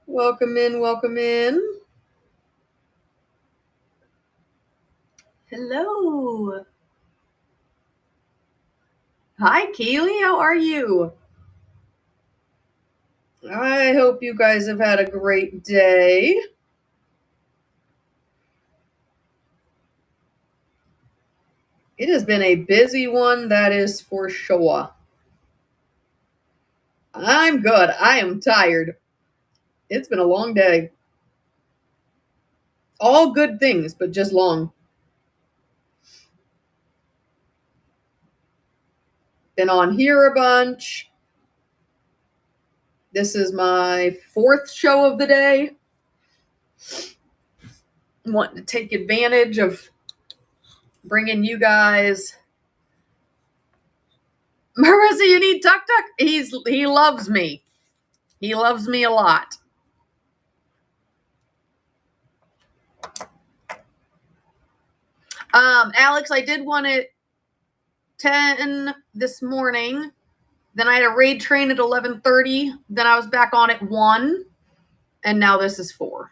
Welcome in, welcome in. Hello. Hi, Kaylee. How are you? I hope you guys have had a great day. It has been a busy one, that is for sure. I'm good. I am tired. It's been a long day. All good things, but just long. Been on here a bunch. This is my fourth show of the day. Wanting to take advantage of bringing you guys. Marissa, you need Tuk Tuk? He loves me. He loves me a lot. Alex, I did one at 10 this morning. Then I had a raid train at 11:30. Then I was back on at 1. And now this is 4.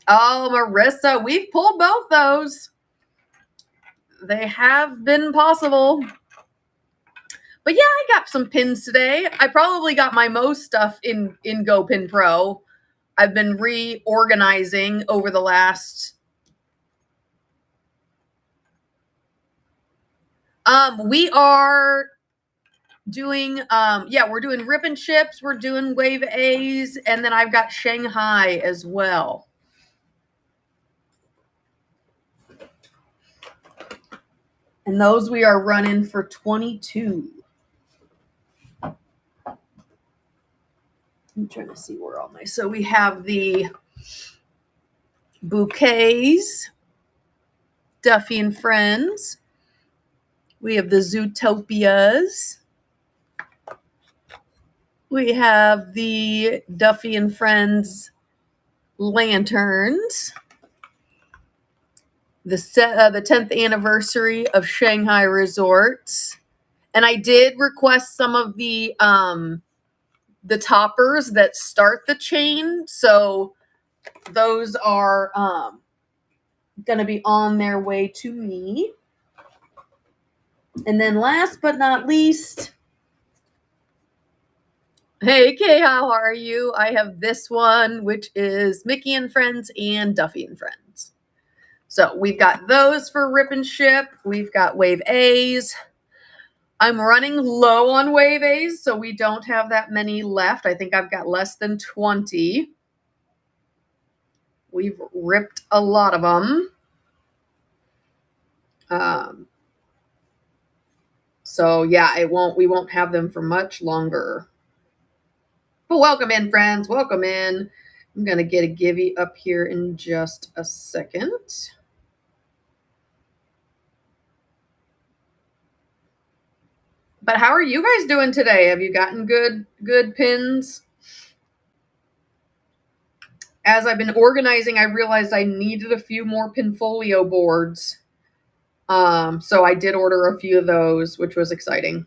Oh, Marissa, we've pulled both those. They have been possible. But yeah, I got some pins today. I probably got my most stuff in GoPin Pro. I've been reorganizing over the last we are doing we're doing Rip and Chips, we're doing Wave A's, and then I've got Shanghai as well. And those we are running for 22. I'm trying to see where all my, so we have the bouquets, Duffy and Friends. We have the Zootopias. We have the Duffy and Friends lanterns. The 10th anniversary of Shanghai Resorts. And I did request some of the toppers that start the chain. So those are going to be on their way to me. And then last but not least, hey Kay, how are you? I have this one, which is Mickey and Friends and Duffy and Friends. So we've got those for Rip and Ship. We've got Wave A's. I'm running low on Wave A's, so we don't have that many left. I think I've got less than 20. We've ripped a lot of them. So yeah, we won't have them for much longer. But welcome in, friends. Welcome in. I'm going to get a Givey up here in just a second. But how are you guys doing today? Have you gotten good pins? As I've been organizing, I realized I needed a few more Pinfolio boards. So I did order a few of those, which was exciting.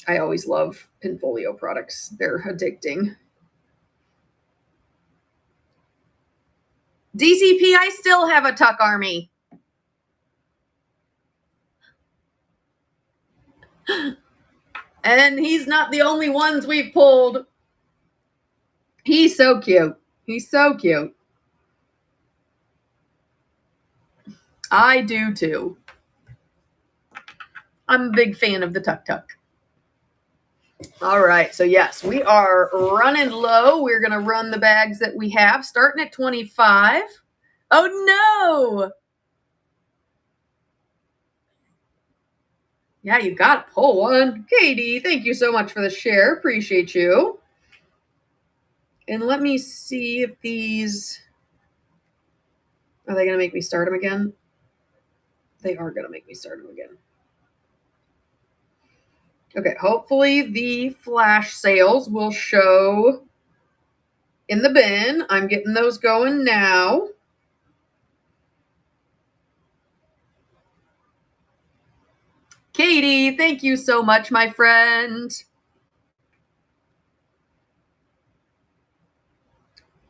I always love Pinfolio products. They're addicting. DCP, I still have a Tuck Army. And he's not the only ones we've pulled. He's so cute. He's so cute. I do too. I'm a big fan of the Tuk Tuk. All right, so yes, we are running low. We're going to run the bags that we have, starting at 25. Oh, no. Yeah, you got to pull one. Katie, thank you so much for the share. Appreciate you. And let me see if these... Are they going to make me start them again? They are going to make me start them again. Okay, hopefully the flash sales will show in the bin. I'm getting those going now. Katie, thank you so much, my friend.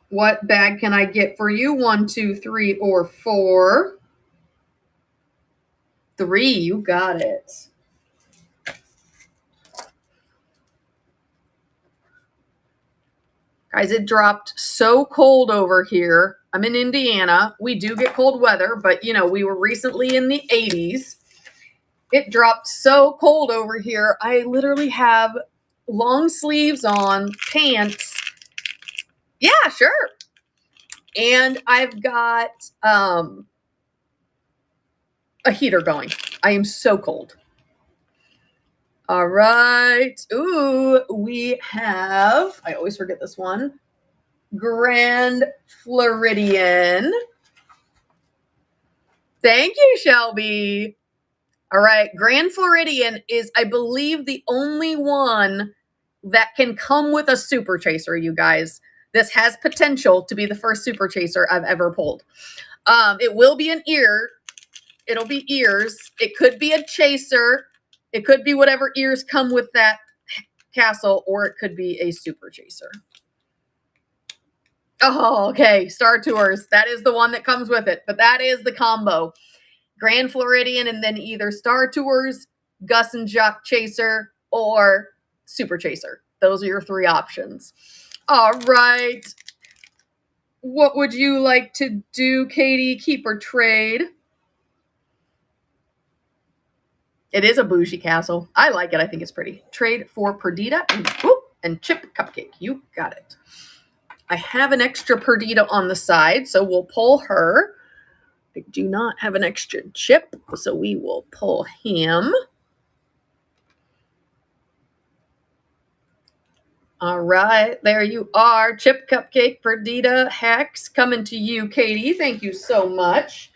What bag can I get for you? 1, 2, 3, or 4? 3, you got it. Guys, it dropped so cold over here. I'm in Indiana. We do get cold weather, but you know, we were recently in the 80s. It dropped so cold over here. I literally have long sleeves on, pants. Yeah, sure. And I've got a heater going. I am so cold. All right. Ooh, we have, I always forget this one, Grand Floridian. Thank you, Shelby. All right. Grand Floridian is, I believe, the only one that can come with a super chaser, you guys. This has potential to be the first super chaser I've ever pulled. It will be an ear. It'll be ears. It could be a chaser. It could be whatever ears come with that castle, or it could be a super chaser. Oh, okay. Star Tours. That is the one that comes with it, but that is the combo. Grand Floridian and then either Star Tours, Gus and Jacques Chaser, or Super Chaser. Those are your 3 options. All right. What would you like to do, Katie? Keep or trade? It is a bougie castle. I like it. I think it's pretty. Trade for Perdita and Chip Cupcake. You got it. I have an extra Perdita on the side, so we'll pull her. I do not have an extra Chip, so we will pull him. All right, there you are. Chip Cupcake, Perdita, Hex, coming to you, Katie. Thank you so much.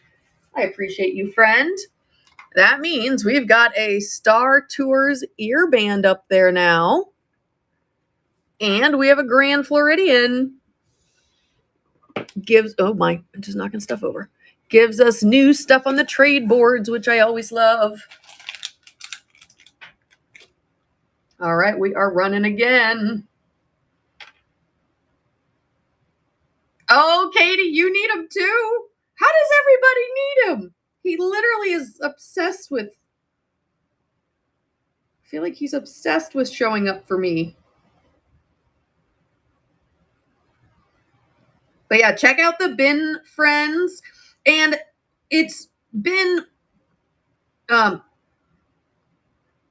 I appreciate you, friend. That means we've got a Star Tours earband up there now. And we have a Grand Floridian. Oh my, I'm just knocking stuff over. Gives us new stuff on the trade boards, which I always love. All right, we are running again. Oh, Katie, you need him too? How does everybody need him? He literally is obsessed with... I feel like he's obsessed with showing up for me. But yeah, check out the bin, friends. And it's been...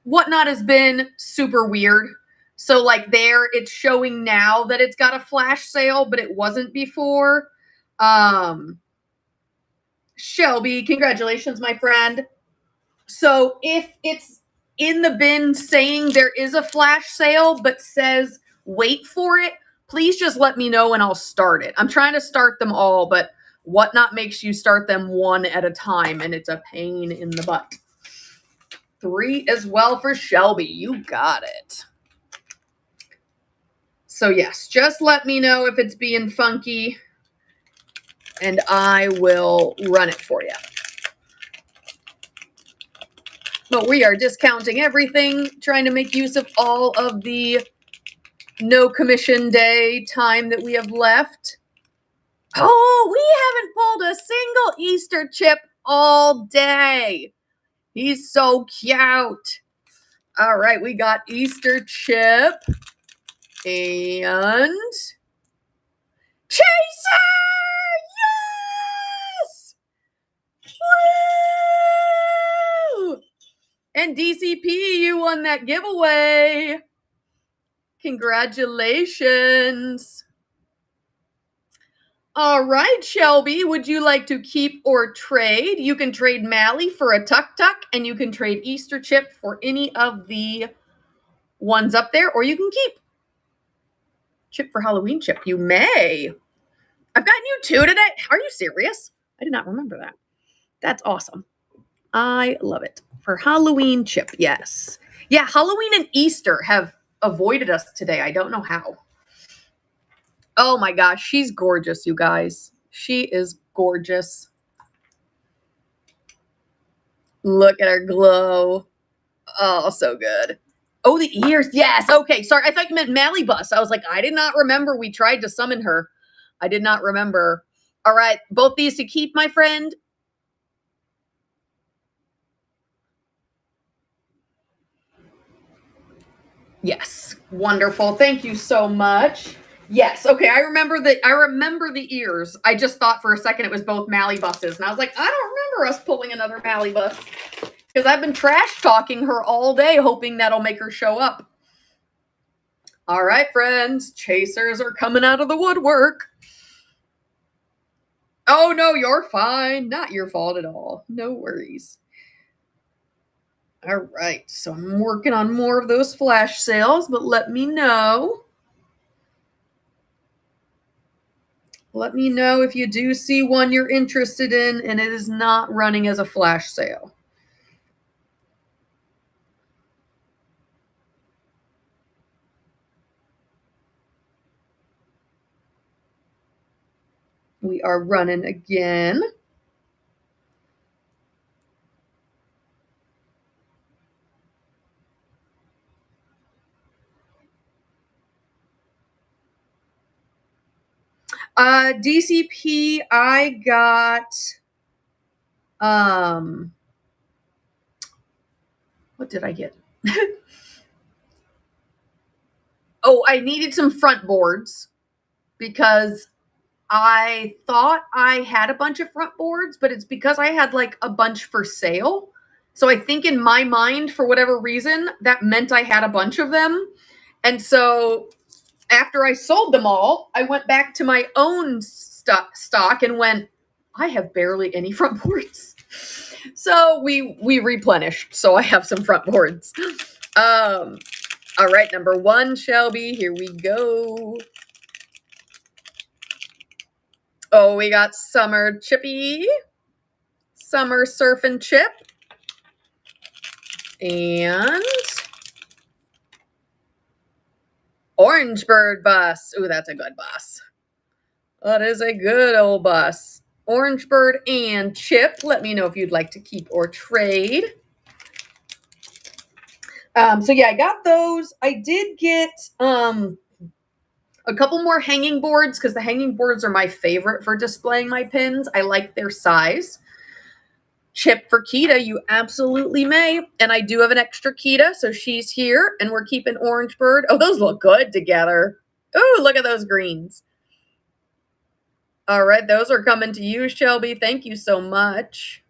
Whatnot has been super weird. So like there, it's showing now that it's got a flash sale, but it wasn't before. Shelby, congratulations, my friend. So if it's in the bin saying there is a flash sale, but says wait for it, please just let me know and I'll start it. I'm trying to start them all, but Whatnot makes you start them one at a time, and it's a pain in the butt. 3 as well for Shelby. You got it. So yes, just let me know if it's being funky, and I will run it for you. But we are discounting everything, trying to make use of all of the no commission day time that we have left. Oh, we haven't pulled a single Easter chip all day. He's so cute. All right, we got Easter chip and Chaser! Yes! Woo! And DCP, you won that giveaway. Congratulations. All right, Shelby, would you like to keep or trade? You can trade Mally for a Tuk Tuk, and you can trade Easter chip for any of the ones up there, or you can keep chip for Halloween chip. You may. I've gotten you 2 today. Are you serious? I did not remember that. That's awesome. I love it. For Halloween chip, yes. Yeah, Halloween and Easter have avoided us today. I don't know how. Oh my gosh, she's gorgeous, you guys. She is gorgeous. Look at her glow. Oh, so good. Oh, the ears. Yes. Okay. Sorry. I thought you meant Mallybus. I was like, I did not remember we tried to summon her. I did not remember. All right, both these to keep, my friend. Yes, wonderful. Thank you so much. Yes, okay, I remember the ears. I just thought for a second it was both Mallybuses, and I was like, I don't remember us pulling another Mallybus because I've been trash talking her all day, hoping that'll make her show up. All right, friends, chasers are coming out of the woodwork. Oh no, you're fine. Not your fault at all. No worries. All right, so I'm working on more of those flash sales, but let me know. Let me know if you do see one you're interested in and it is not running as a flash sale. We are running again. DCP, I got, what did I get? Oh, I needed some front boards because I thought I had a bunch of front boards, but it's because I had like a bunch for sale. So I think in my mind, for whatever reason, that meant I had a bunch of them. And so after I sold them all, I went back to my own stock and went, I have barely any front boards. So we replenished. So I have some front boards. All right, number 1, Shelby. Here we go. Oh, we got Summer Chippy, Summer Surf and Chip, and Orange Bird Bus. Ooh, that's a good bus. That is a good old bus. Orange Bird and Chip. Let me know if you'd like to keep or trade. So yeah, I got those. I did get a couple more hanging boards because the hanging boards are my favorite for displaying my pins. I like their size. Chip for Kita, you absolutely may. And I do have an extra Kita, so she's here. And we're keeping Orange Bird. Oh, those look good together. Oh, look at those greens. All right, those are coming to you, Shelby. Thank you so much.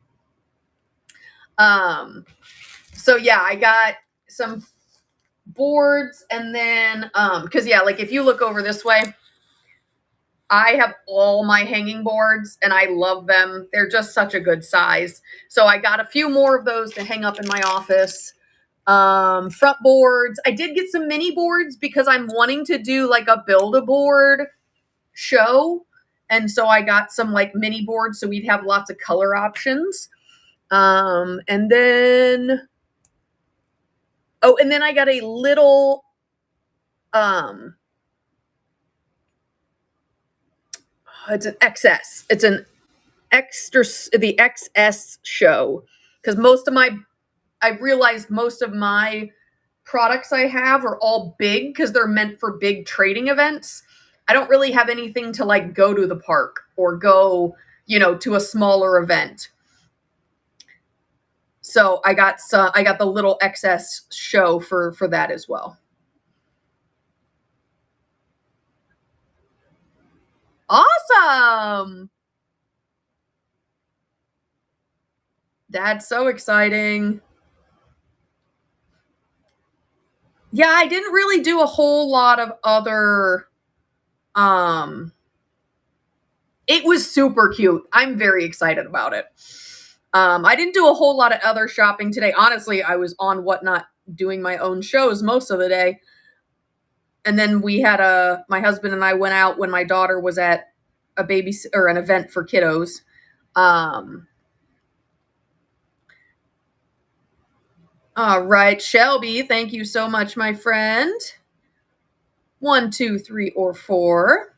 So yeah, I got some boards, and then because yeah, like if you look over this way, I have all my hanging boards and I love them. They're just such a good size. So I got a few more of those to hang up in my office. Front boards. I did get some mini boards because I'm wanting to do like a Build-A-Board show. And so I got some like mini boards so we'd have lots of color options. And then, oh, and then I got a little, it's an XS. It's an extra, the XS show. Because I realized most of my products I have are all big because they're meant for big trading events. I don't really have anything to like go to the park or go, to a smaller event. So I got the little XS show for that as well. Awesome. That's so exciting. Yeah, I didn't really do a whole lot of other it was super cute. I'm very excited about it. I didn't do a whole lot of other shopping today. Honestly, I was on Whatnot doing my own shows most of the day. And then we had my husband and I went out when my daughter was at a or an event for kiddos. All right, Shelby, thank you so much, my friend. 1, 2, 3, or 4.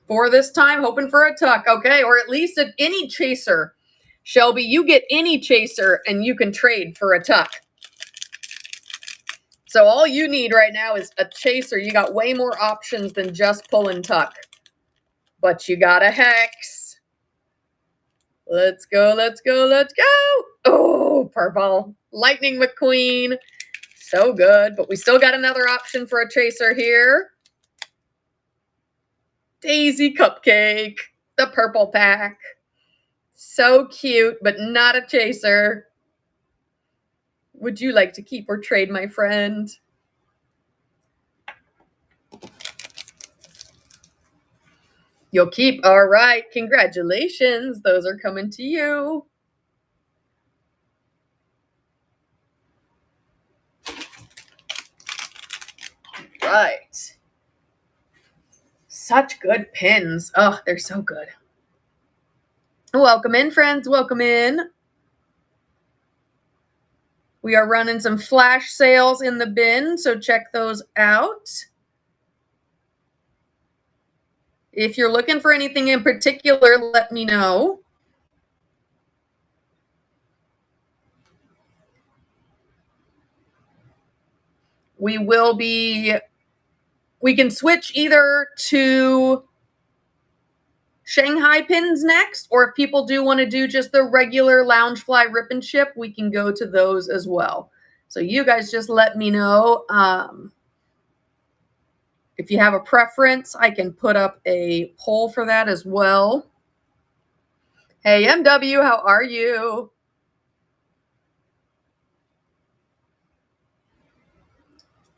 4 this time, hoping for a tuck, okay? Or at least any chaser. Shelby, you get any chaser and you can trade for a tuck. So all you need right now is a chaser. You got way more options than just pull and tuck. But you got a hex. Let's go, let's go, let's go. Oh, purple. Lightning McQueen. So good. But we still got another option for a chaser here. Daisy Cupcake. The purple pack. So cute, but not a chaser. Would you like to keep or trade, my friend? You'll keep. All right. Congratulations. Those are coming to you. Right. Such good pins. Oh, they're so good. Welcome in, friends. Welcome in. We are running some flash sales in the bin, so check those out. If you're looking for anything in particular, let me know. We can switch either to Shanghai pins next, or if people do want to do just the regular Loungefly rip and ship, we can go to those as well. So you guys just let me know. If you have a preference, I can put up a poll for that as well. Hey, MW, how are you?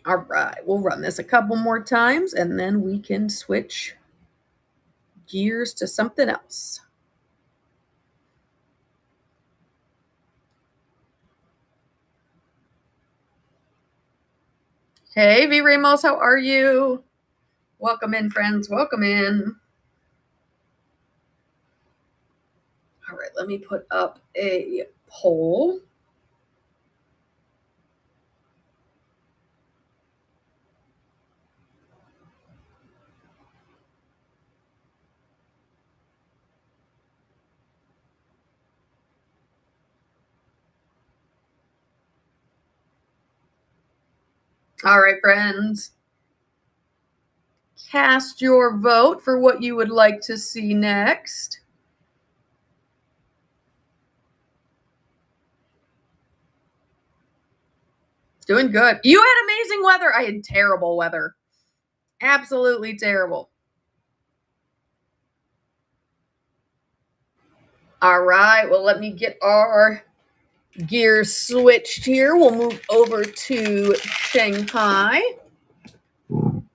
All right, we'll run this a couple more times, and then we can switch gears to something else. Hey, V Ramos, how are you? Welcome in, friends. Welcome in. All right, let me put up a poll. All right, friends. Cast your vote for what you would like to see next. Doing good. You had amazing weather. I had terrible weather. Absolutely terrible. All right. Well, let me get our gears switched here. We'll move over to Shanghai.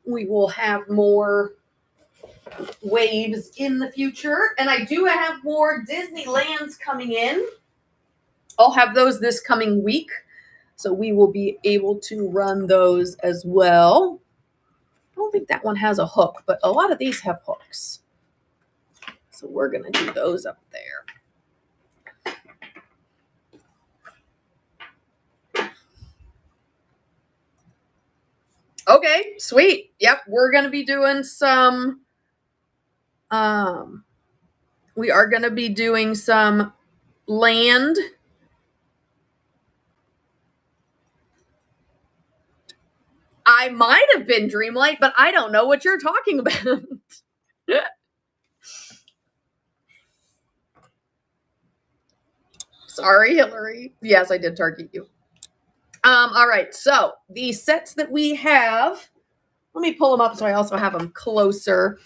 We will have more waves in the future. And I do have more Disneylands coming in. I'll have those this coming week. So we will be able to run those as well. I don't think that one has a hook, but a lot of these have hooks. So we're going to do those up there. Okay, sweet. Yep, we're going to be doing some we are going to be doing some land. I might have been Dreamlight, but I don't know what you're talking about. Sorry, Hillary. Yes, I did target you. All right, so the sets that we have, let me pull them up so I also have them closer.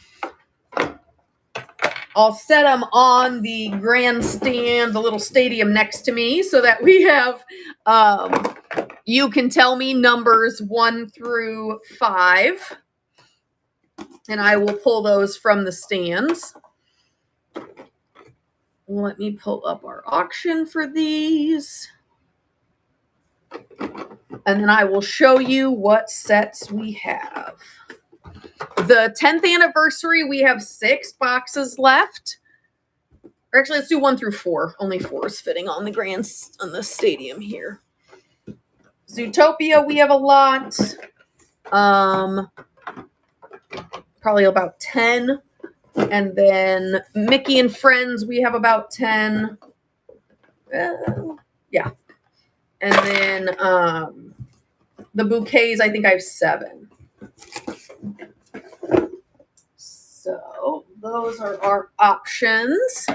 I'll set them on the grandstand, the little stadium next to me, so that we have, you can tell me numbers 1 through 5, and I will pull those from the stands. Let me pull up our auction for these. And then I will show you what sets we have. The 10th anniversary, we have 6 boxes left. Or actually, let's do 1 through 4. Only 4 is fitting on the stadium here. Zootopia, we have a lot. Probably about 10. And then Mickey and Friends, we have about 10. Yeah. And then The bouquets, I think I have 7. So those are our options.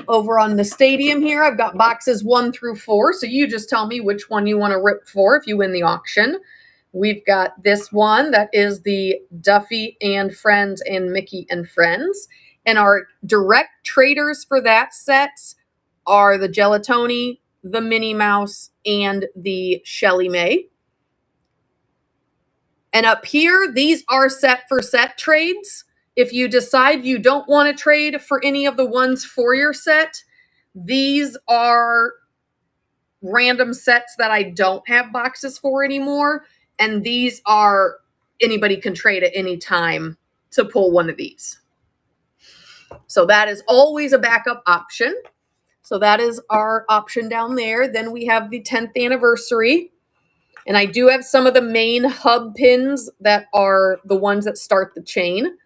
Over on the stadium here, I've got boxes 1 through 4. So you just tell me which one you want to rip for if you win the auction. We've got this one that is the Duffy and Friends and Mickey and Friends. And our direct traders for that set are the Gelatoni, the Minnie Mouse, and the Shelly May. And up here, these are set for set trades. If you decide you don't want to trade for any of the ones for your set, these are random sets that I don't have boxes for anymore. And these are anybody can trade at any time to pull one of these. So that is always a backup option. So that is our option down there. Then we have the 10th anniversary. And I do have some of the main hub pins that are the ones that start the chain.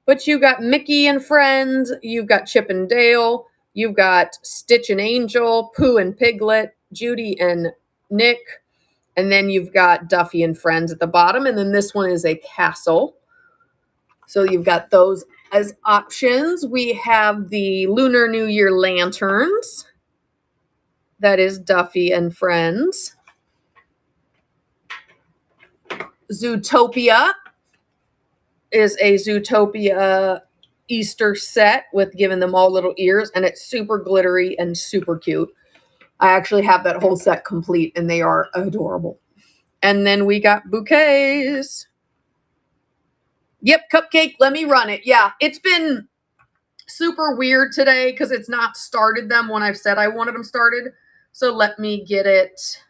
But you've got Mickey and Friends, you've got Chip and Dale, you've got Stitch and Angel, Pooh and Piglet, Judy and Nick, and then you've got Duffy and Friends at the bottom. And then this one is a castle. So you've got those as options. We have the Lunar New Year lanterns. That is Duffy and Friends. Zootopia is a Zootopia Easter set with giving them all little ears, and it's super glittery and super cute. I actually have that whole set complete, and they are adorable. And then we got bouquets. Yep, Cupcake, let me run it. Yeah, it's been super weird today because it's not started them when I've said I wanted them started. So let me get it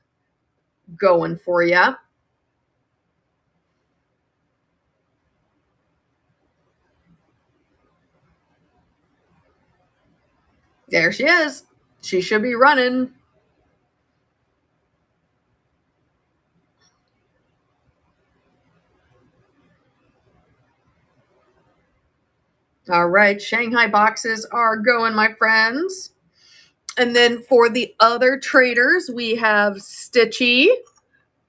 going for you. There she is. She should be running. All right, Shanghai boxes are going, my friends. And then for the other traders, we have Stitchy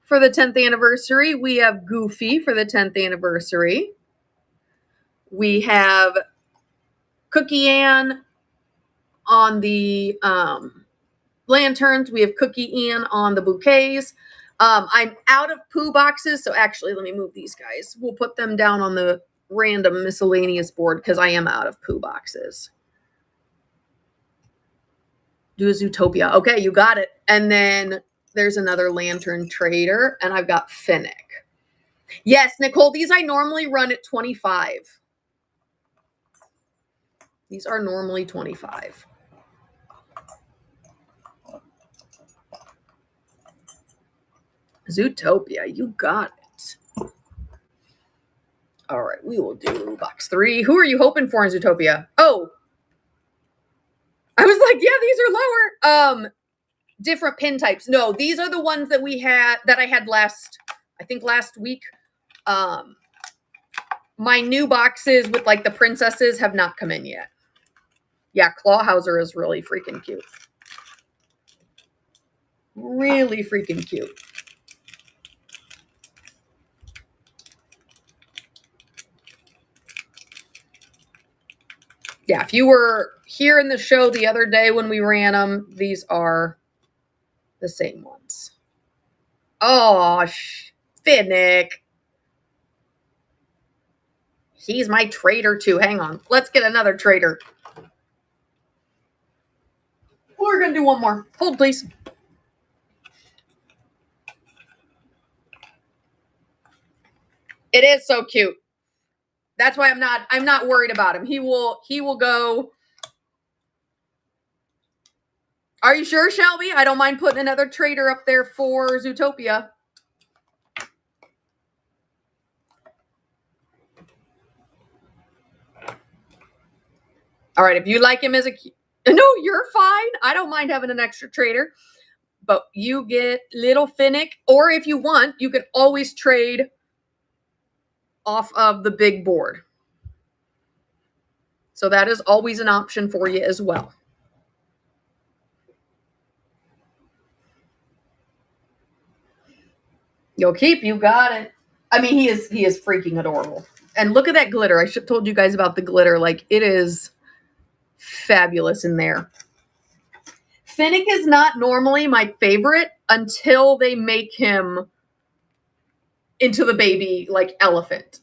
for the 10th anniversary. We have Goofy for the 10th anniversary. We have Cookie Ann on the lanterns. We have Cookie Ann on the bouquets. I'm out of Pooh boxes, so actually let me move these guys. We'll put them down on the random miscellaneous board because I am out of Pooh boxes. Do a Zootopia. Okay, you got it. And then there's another lantern trader, and I've got Finnick. Yes, Nicole, these I normally run at 25. These are normally 25. Zootopia, you got it. All right, we will do box 3. Who are you hoping for in Zootopia? Oh, I was like, yeah, these are lower. Different pin types. No, these are the ones that we had, that I had last week. My new boxes with like the princesses have not come in yet. Yeah, Clawhauser is really freaking cute. Really freaking cute. Yeah, if you were here in the show the other day when we ran them, these are the same ones. Oh, Finnick. He's my trader too. Hang on. Let's get another trader. We're going to do one more. Hold, please. It is so cute. That's why I'm not worried about him. He will go. Are you sure, Shelby? I don't mind putting another trader up there for Zootopia. All right, if you like him as a... No, you're fine. I don't mind having an extra trader. But you get little Finnick. Or if you want, you can always trade off of the big board. So that is always an option for you as well. You'll keep. You got it. I mean, he is freaking adorable. And look at that glitter. I should have told you guys about the glitter. Like, it is fabulous in there. Finnick is not normally my favorite until they make him into the baby, like, elephant.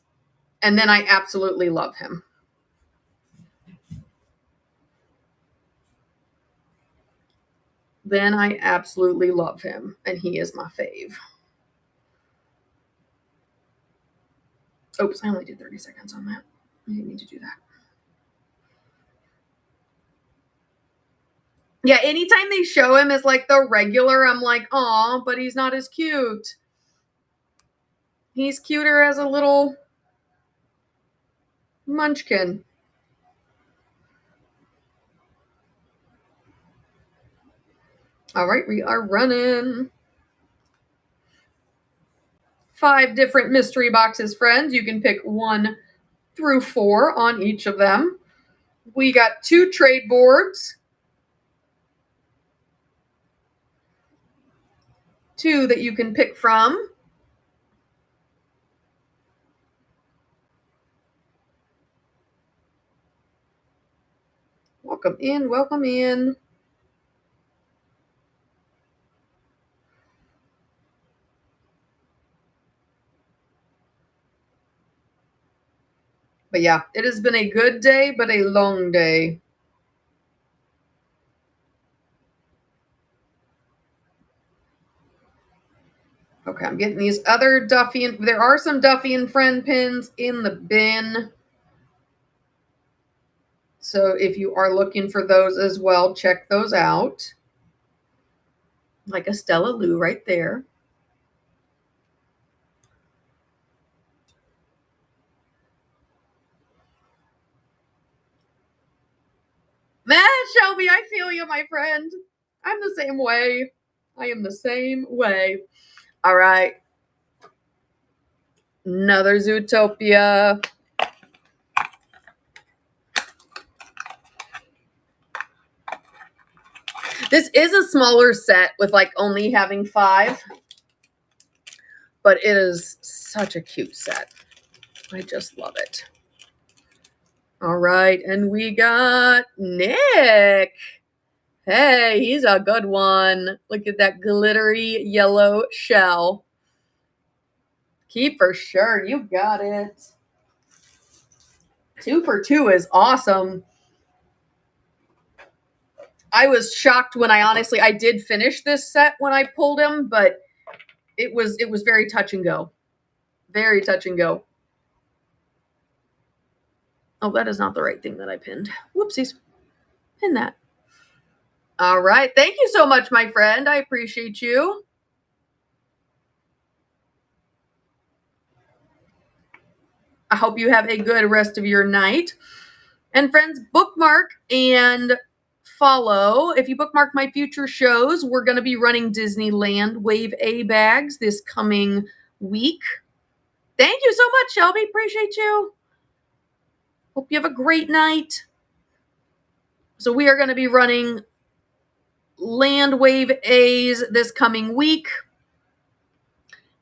And then I absolutely love him. Then I absolutely love him. And he is my fave. Oops, I only did 30 seconds on that. I didn't need to do that. Yeah, anytime they show him as like the regular, I'm like, aw, but he's not as cute. He's cuter as a little munchkin. All right, we are running 5 different mystery boxes, friends. You can pick 1 through 4 on each of them. We got 2 trade boards, 2 that you can pick from. Welcome in, welcome in. But yeah, it has been a good day, but a long day. Okay, I'm getting these other Duffy and there are some Duffy and Friend pins in the bin. So if you are looking for those as well, check those out. Like a Stella Lou right there. Man, Shelby, I feel you, my friend. I'm the same way. I am the same way. All right. Another Zootopia. This is a smaller set with like only having 5. But it is such a cute set. I just love it. All right. And we got Nick. Hey, he's a good one. Look at that glittery yellow shell. Keep for sure. You got it. 2 for 2 is awesome. I was shocked when I did finish this set when I pulled him, but it was very touch and go. Very touch and go. Oh, that is not the right thing that I pinned. Whoopsies. Pin that. All right. Thank you so much, my friend. I appreciate you. I hope you have a good rest of your night. And friends, bookmark and follow. If you bookmark my future shows, we're going to be running Disneyland Wave A bags this coming week. Thank you so much, Shelby. Appreciate you. Hope you have a great night. So we are going to be running Land Wave A's this coming week.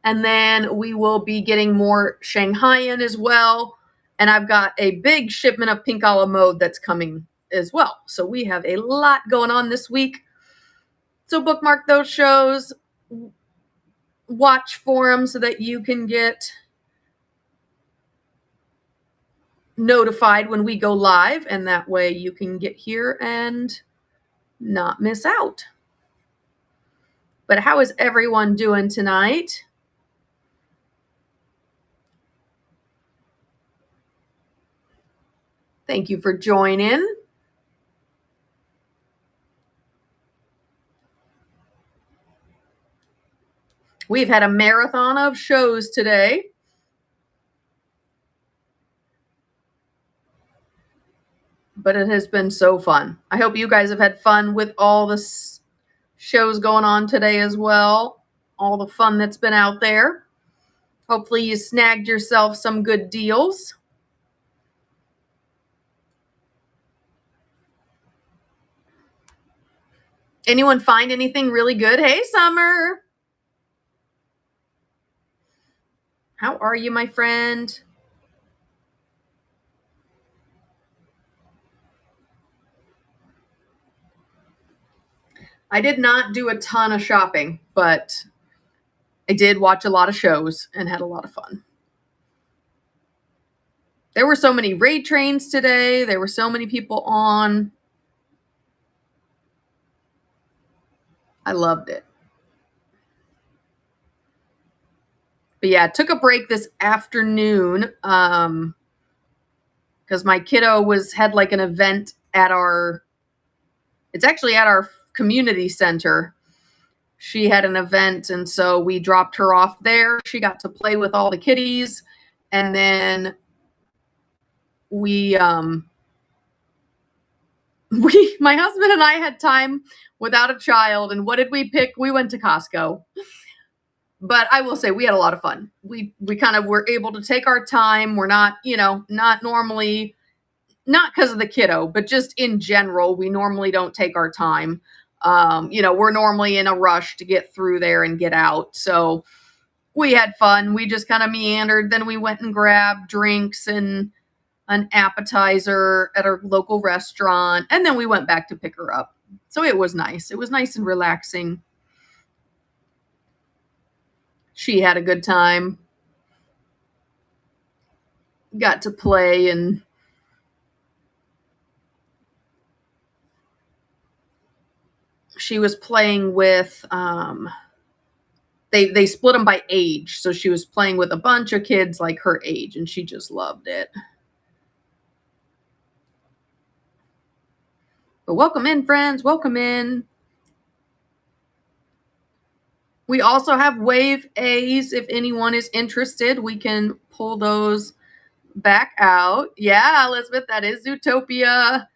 And then we will be getting more Shanghai in as well. And I've got a big shipment of Pink a la Mode that's coming as well. So we have a lot going on this week. So bookmark those shows. Watch for them so that you can get notified when we go live. And that way you can get here and not miss out. But how is everyone doing tonight? Thank you for joining. We've had a marathon of shows today. But it has been so fun. I hope you guys have had fun with all the shows going on today as well. All the fun that's been out there. Hopefully you snagged yourself some good deals. Anyone find anything really good? Hey, Summer. How are you, my friend? I did not do a ton of shopping, but I did watch a lot of shows and had a lot of fun. There were so many raid trains today. There were so many people on. I loved it. But yeah, took a break this afternoon because my kiddo had like an event at it's actually at our community center. She had an event, and so we dropped her off there. She got to play with all the kiddies, and then my husband and I had time without a child, and what did we pick? We went to Costco. But I will say we had a lot of fun. We kind of were able to take our time. We're not, not normally, not because of the kiddo, but just in general, we normally don't take our time. We're normally in a rush to get through there and get out. So we had fun. We just kind of meandered. Then we went and grabbed drinks and an appetizer at our local restaurant. And then we went back to pick her up. So it was nice. It was nice and relaxing. She had a good time. Got to play and she was playing with they split them by age, so she was playing with a bunch of kids like her age, and she just loved it. But welcome in, friends. Welcome in. We also have Wave A's. If anyone is interested, we can pull those back out. Yeah, Elizabeth, that is Zootopia.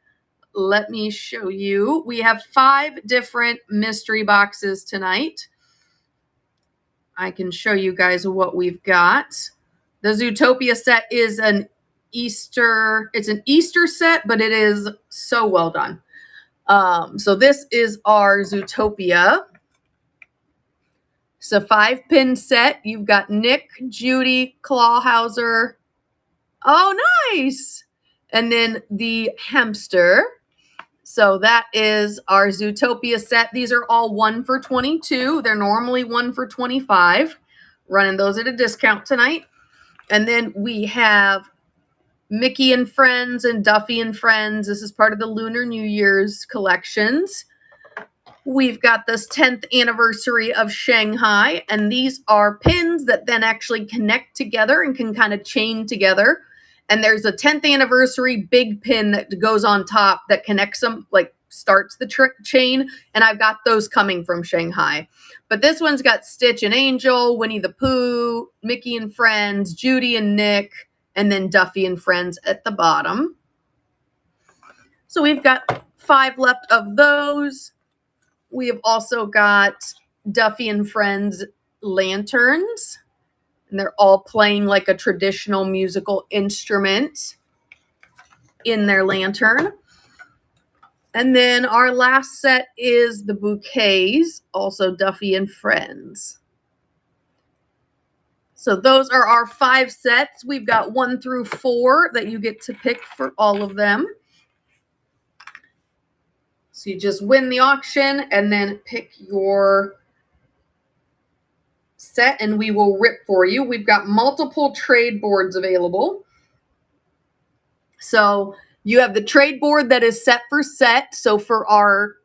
Let me show you. We have 5 different mystery boxes tonight. I can show you guys what we've got. The Zootopia set is an Easter set, but it is so well done. So this is our Zootopia. It's a 5-pin set. You've got Nick, Judy, Clawhauser. Oh, nice. And then the hamster. So that is our Zootopia set. These are all 1 for $22. They're normally 1 for $25. Running those at a discount tonight. And then we have Mickey and Friends and Duffy and Friends. This is part of the Lunar New Year's collections. We've got this 10th anniversary of Shanghai, and these are pins that then actually connect together and can kind of chain together. And there's a 10th anniversary big pin that goes on top that connects them, like starts the chain. And I've got those coming from Shanghai. But this one's got Stitch and Angel, Winnie the Pooh, Mickey and Friends, Judy and Nick, and then Duffy and Friends at the bottom. So we've got 5 left of those. We have also got Duffy and Friends lanterns. And they're all playing like a traditional musical instrument in their lantern. And then our last set is the bouquets, also Duffy and Friends. So those are our 5 sets. We've got 1 through 4 that you get to pick for all of them. So you just win the auction and then pick your set and we will rip for you. We've got multiple trade boards available. So you have the trade board that is set for set. So for our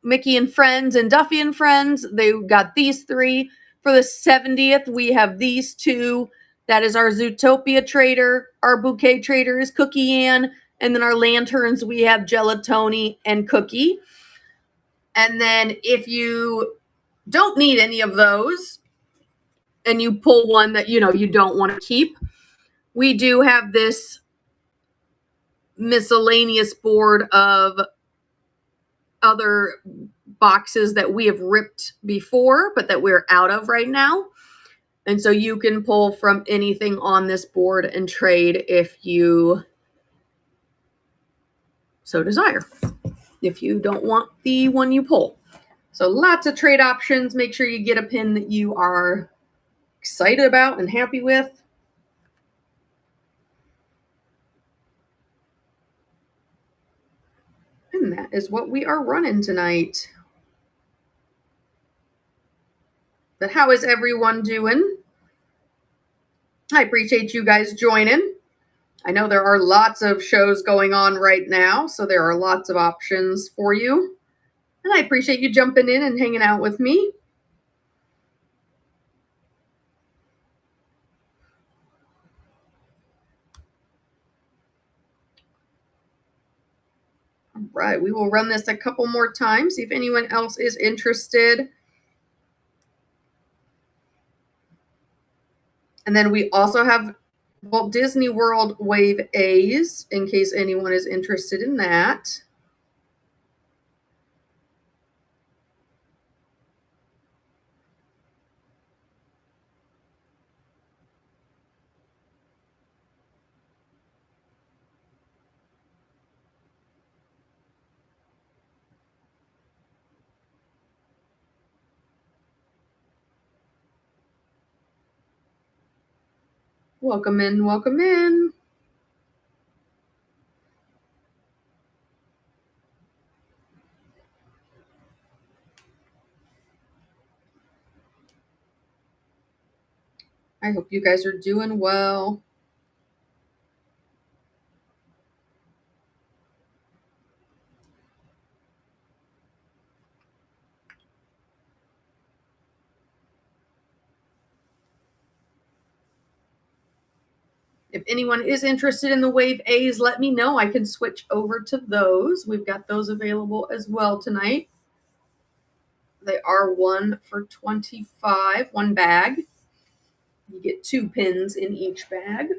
Mickey and Friends and Duffy and Friends, they got these 3. For the 70th, we have these 2. That is our Zootopia trader. Our bouquet trader is Cookie Ann. And then our lanterns, we have Gelatoni and Cookie. And then if you don't need any of those and you pull one that, you don't want to keep, we do have this miscellaneous board of other boxes that we have ripped before, but that we're out of right now. And so you can pull from anything on this board and trade if you so desire, if you don't want the one you pull. So lots of trade options. Make sure you get a pin that you are excited about and happy with. And that is what we are running tonight. But how is everyone doing? I appreciate you guys joining. I know there are lots of shows going on right now, so there are lots of options for you. And I appreciate you jumping in and hanging out with me. All right, we will run this a couple more times, see if anyone else is interested. And then we also have Walt Disney World Wave A's in case anyone is interested in that. Welcome in, welcome in. I hope you guys are doing well. If anyone is interested in the Wave A's, let me know. I can switch over to those. We've got those available as well tonight. They are 1 for $25, one bag. You get 2 pins in each bag.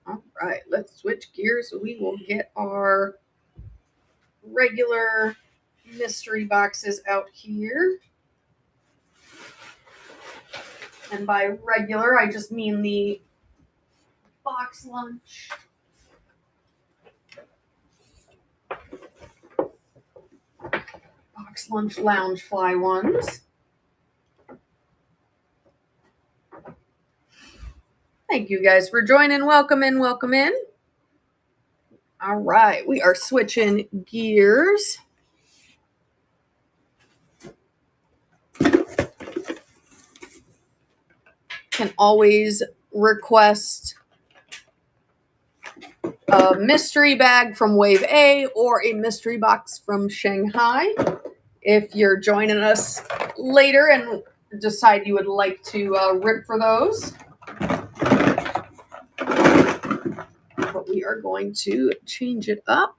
All right, let's switch gears. We will get our regular mystery boxes out here. And by regular, I just mean the box lunch. Box lunch Loungefly ones. Thank you guys for joining. Welcome in, welcome in. All right, we are switching gears. Can always request a mystery bag from Wave A or a mystery box from Shanghai. If you're joining us later and decide you would like to rip for those. But we are going to change it up.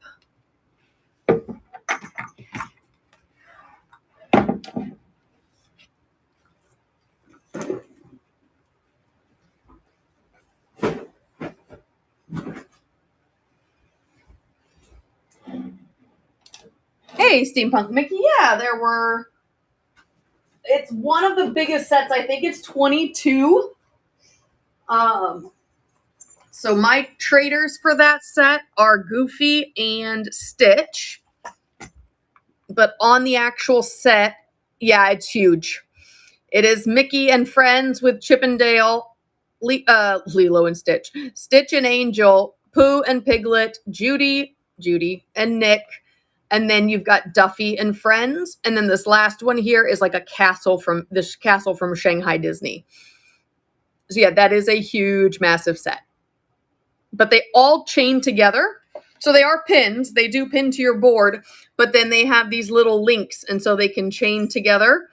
Hey, Steampunk Mickey. Yeah, it's one of the biggest sets. I think it's 22. So my traders for that set are Goofy and Stitch. But on the actual set, yeah, it's huge. It is Mickey and Friends with Chip and Dale, Lilo and Stitch, Stitch and Angel, Pooh and Piglet, Judy and Nick. And then you've got Duffy and Friends. And then this last one here is like a castle from Shanghai Disney. So yeah, that is a huge, massive set. But they all chain together. So they are pins. They do pin to your board, but then they have these little links. And so they can chain together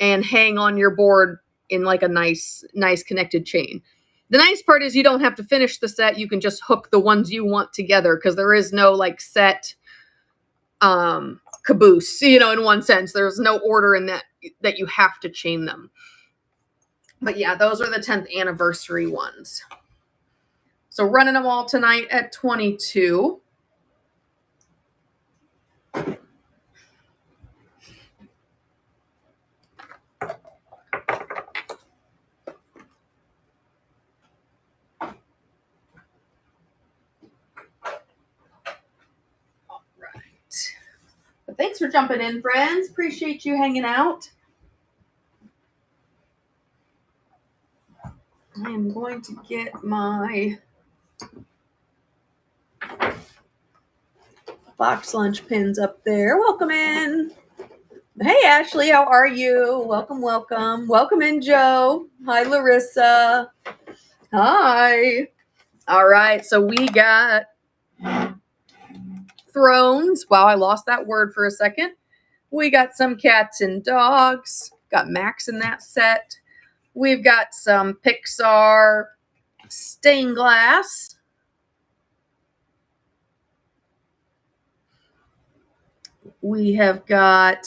and hang on your board in like a nice connected chain. The nice part is you don't have to finish the set. You can just hook the ones you want together because there is no like set caboose, in one sense. There's no order in that you have to chain them. But yeah, those are the 10th anniversary ones. So running them all tonight at 22. Thanks for jumping in, friends. Appreciate you hanging out. I am going to get my box lunch pins up there. Welcome in. Hey, Ashley, how are you? Welcome, welcome. Welcome in, Joe. Hi, Larissa. Hi. All right, so we got Thrones. Wow, I lost that word for a second. We got some cats and dogs. Got Max in that set. We've got some Pixar stained glass. We have got...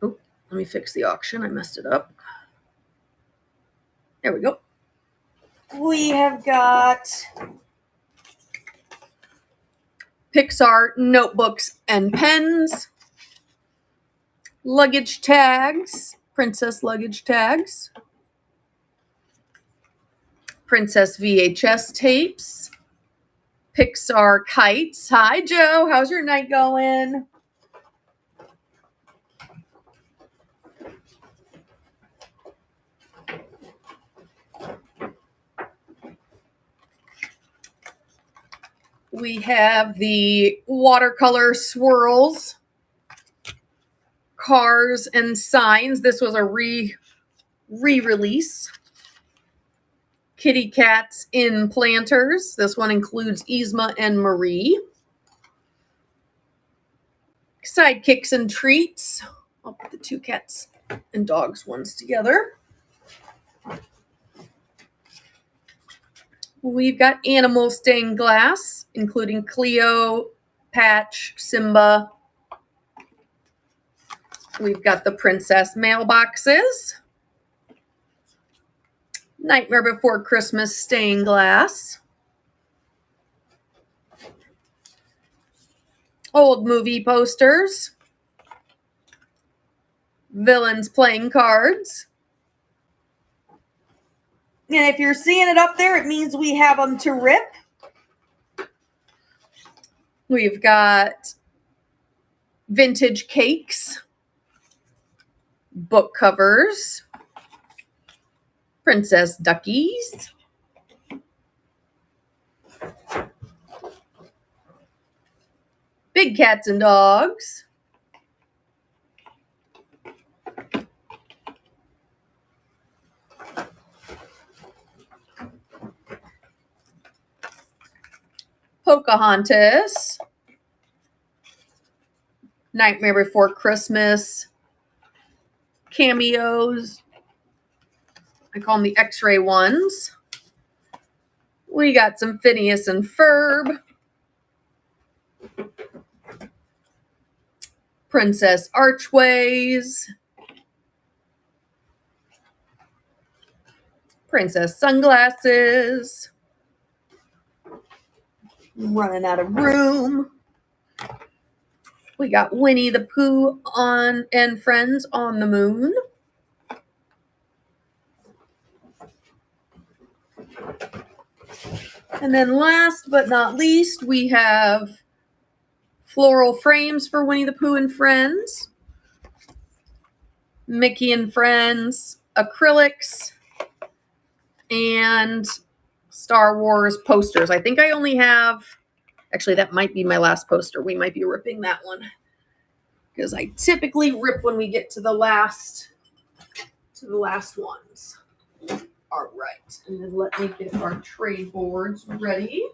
Oh, let me fix the auction. I messed it up. There we go. We have got Pixar notebooks and pens. Luggage tags. Princess luggage tags. Princess VHS tapes. Pixar kites. Hi, Joe. How's your night going? We have the watercolor swirls, cars and signs. This was a re-release. Kitty cats in planters. This one includes Yzma and Marie. Sidekicks and treats. I'll put the two cats and dogs ones together. We've got animal stained glass, including Cleo, Patch, Simba. We've got the princess mailboxes. Nightmare Before Christmas stained glass. Old movie posters. Villains playing cards. And if you're seeing it up there, it means we have them to rip. We've got vintage cakes, book covers, princess duckies, big cats and dogs, Pocahontas, Nightmare Before Christmas, cameos. I call them the X-ray ones. We got some Phineas and Ferb, Princess Archways, Princess Sunglasses. I'm running out of room. We got Winnie the Pooh and Friends on the Moon. And then last but not least, we have floral frames for Winnie the Pooh and Friends, Mickey and Friends, acrylics, and Star Wars posters. I think I only have, actually that might be my last poster. We might be ripping that one because I typically rip when we get to the last ones. All right, and then let me get our trade boards ready.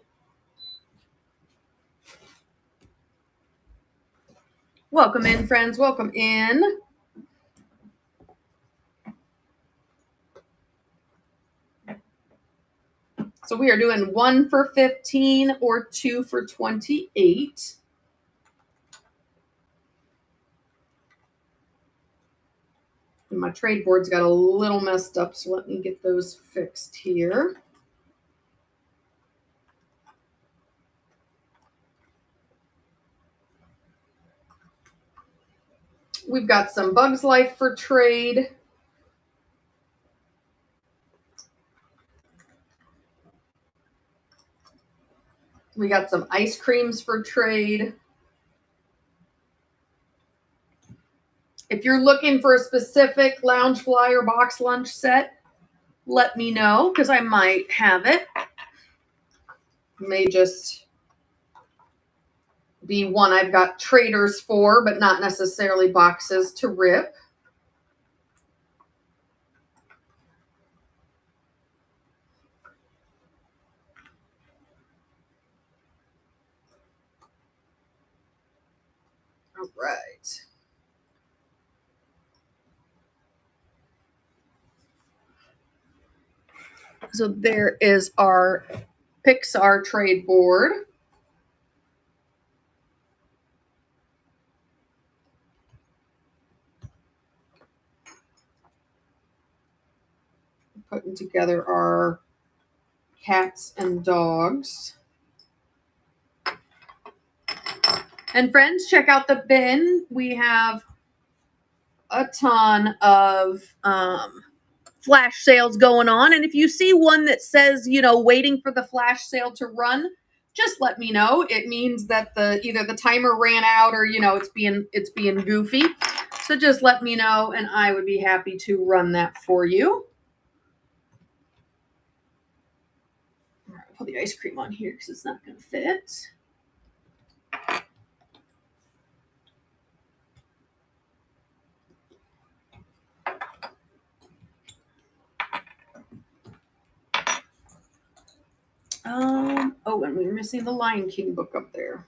Welcome in, friends. Welcome in. So we are doing 1 for 15 or 2 for 28. And my trade boards got a little messed up, so let me get those fixed here. We've got some Bugs Life for trade. We got some ice creams for trade. If you're looking for a specific Loungefly or box lunch set, let me know because I might have it. May just be one I've got traders for, but not necessarily boxes to rip. All right. So there is our Pixar trade board. Putting together our cats and dogs. And friends, check out the bin. We have a ton of flash sales going on. And if you see one that says, waiting for the flash sale to run, just let me know. It means that either the timer ran out or, it's being goofy. So just let me know and I would be happy to run that for you. All right, I'll put the ice cream on here because it's not going to fit. Oh, and we were missing the Lion King book up there.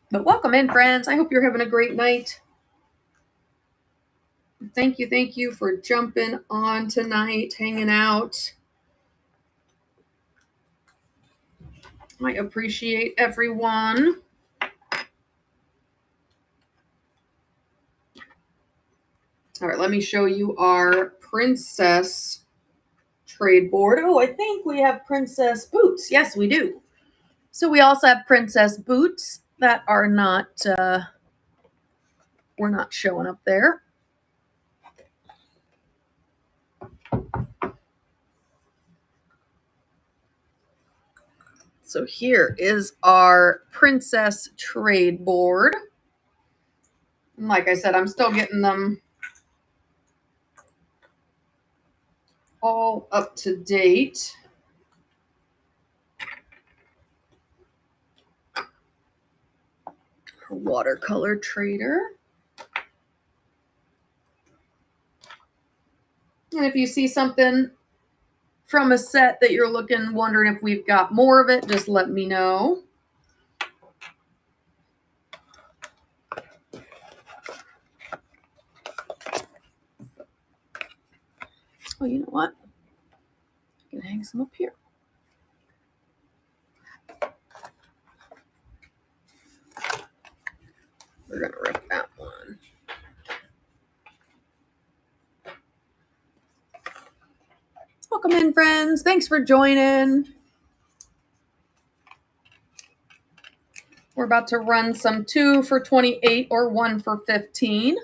But welcome in, friends. I hope you're having a great night. Thank you for jumping on tonight, hanging out. I appreciate everyone. All right, let me show you our Princess trade board. Oh, I think we have Princess boots. Yes, we do. So we also have Princess boots that are not, we're not showing up there. So here is our Princess trade board. And like I said, I'm still getting them all up to date. Our watercolor trader. And if you see something from a set that you're wondering if we've got more of it, just let me know. Oh, you know what? I can hang some up here. We're going to rip that one. Welcome in, friends. Thanks for joining. We're about to run some 2 for 28 or 1 for 15.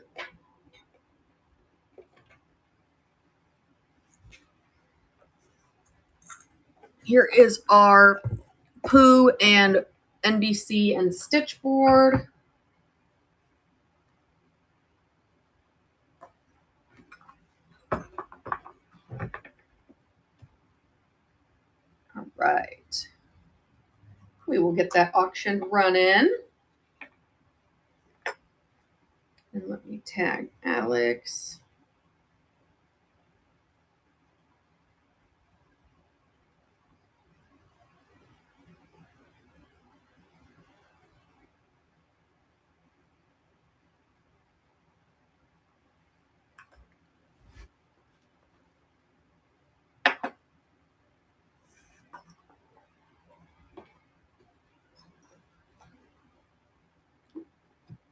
Here is our Pooh and NBC and Stitch board. All right. We will get that auction running. And let me tag Alex.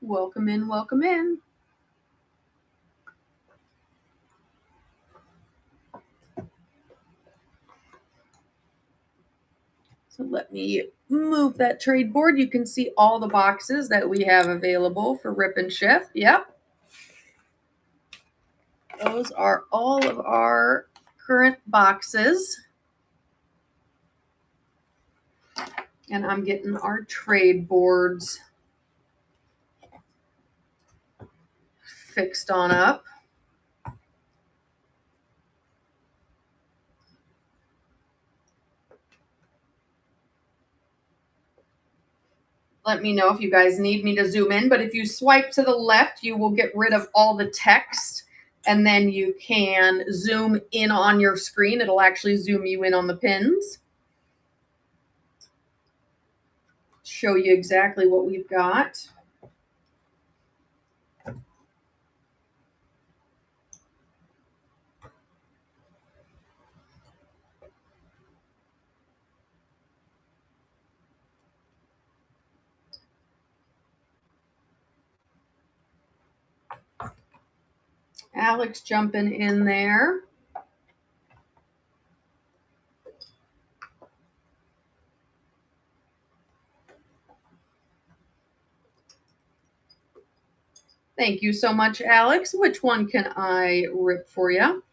Welcome in, welcome in. So let me move that trade board. You can see all the boxes that we have available for Rip and Ship. Yep. those are all of our current boxes. And I'm getting our trade boards fixed on up. Let me know if you guys need me to zoom in, but if you swipe to the left, you will get rid of all the text, and then you can zoom in on your screen. It'll actually zoom you in on the pins. Show you exactly what we've got. Alex jumping in there. Thank you so much, Alex. Which one can I rip for you?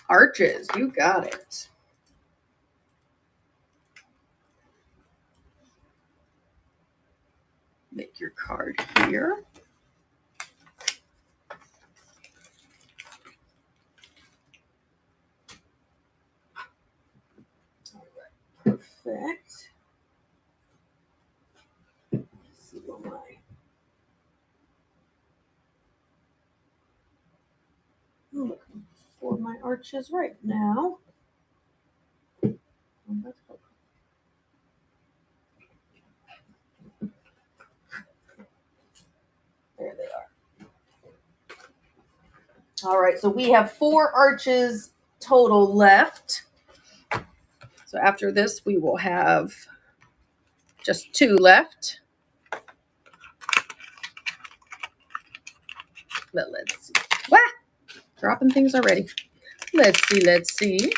Arches, you got it. Make your card here. All right, perfect. Let's see what I'm looking for my arches right now. There they are. All right, so we have 4 arches total left. So after this, we will have just 2 left. But let's see. Wah! Dropping things already. Let's see.